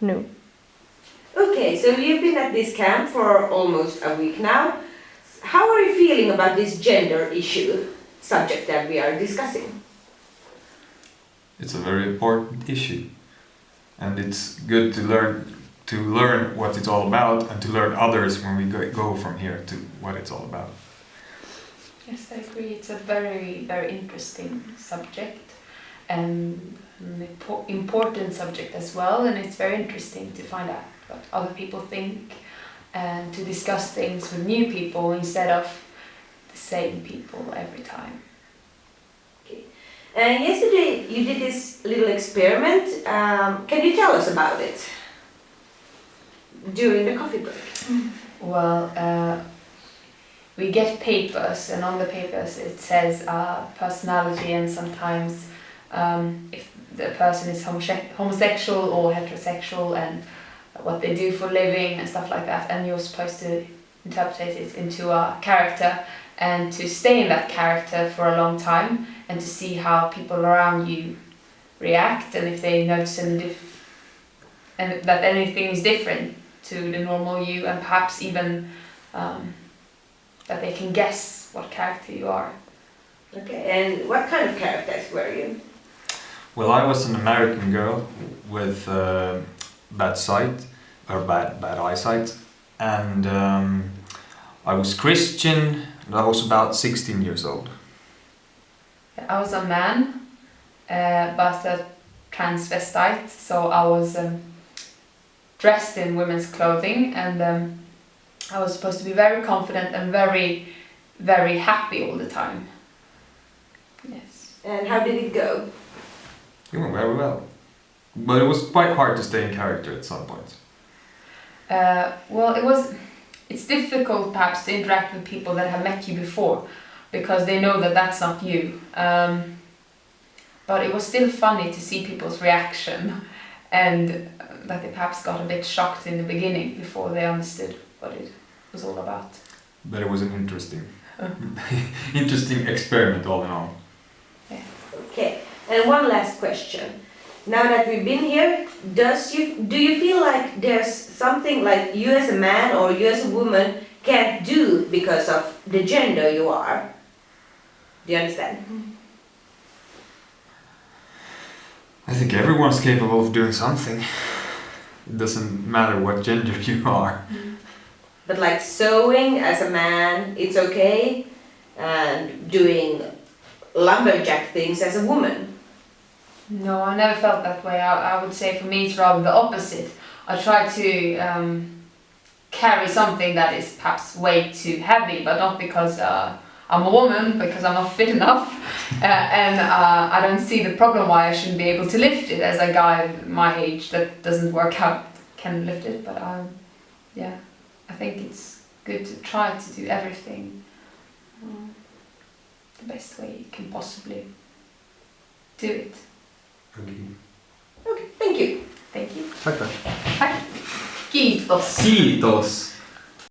No. Okay, so you've been at this camp for almost a week now. How are you feeling about this gender issue subject that we are discussing? It's a very important issue, and it's good to learn what it's all about and to learn others when we go from here to what it's all about. Yes, I agree. It's a very, very interesting subject and an important subject as well, and it's very interesting to find out what other people think and to discuss things with new people instead of the same people every time. Yesterday you did this little experiment. Can you tell us about it during the coffee break? Well, we get papers, and on the papers it says personality and sometimes if the person is homosexual or heterosexual and what they do for a living and stuff like that, and you're supposed to interpret it into a character and to stay in that character for a long time and to see how people around you react and if they notice and that anything is different to the normal you, and perhaps even that they can guess what character you are. Okay, and what kind of characters were you? Well, I was an American girl with bad sight, or bad eyesight, and I was Christian, and I was about 16 years old. I was a man, but a transvestite, so I was dressed in women's clothing, and I was supposed to be very confident and very, very happy all the time. Yes. And how did it go? It went very well, but it was quite hard to stay in character at some point. Well, it's difficult perhaps to interact with people that have met you before because they know that that's not you. But it was still funny to see people's reaction and that they perhaps got a bit shocked in the beginning before they understood what it was all about. But it was an interesting experiment all in all. Yeah. Okay, and one last question. Now that we've been here, do you feel like there's something like you as a man or you as a woman can't do because of the gender you are? Do you understand? I think everyone's capable of doing something. It doesn't matter what gender you are. But like sewing as a man, it's okay, and doing lumberjack things as a woman. No, I never felt that way. I would say for me it's rather the opposite. I try to carry something that is perhaps way too heavy, but not because I'm a woman, because I'm not fit enough. And I don't see the problem why I shouldn't be able to lift it as a guy my age that doesn't work out can lift it. But yeah, I think it's good to try to do everything the best way you can possibly do it. Okay, thank you. Thank you. Tack. Tack. Kiitos. Kiitos.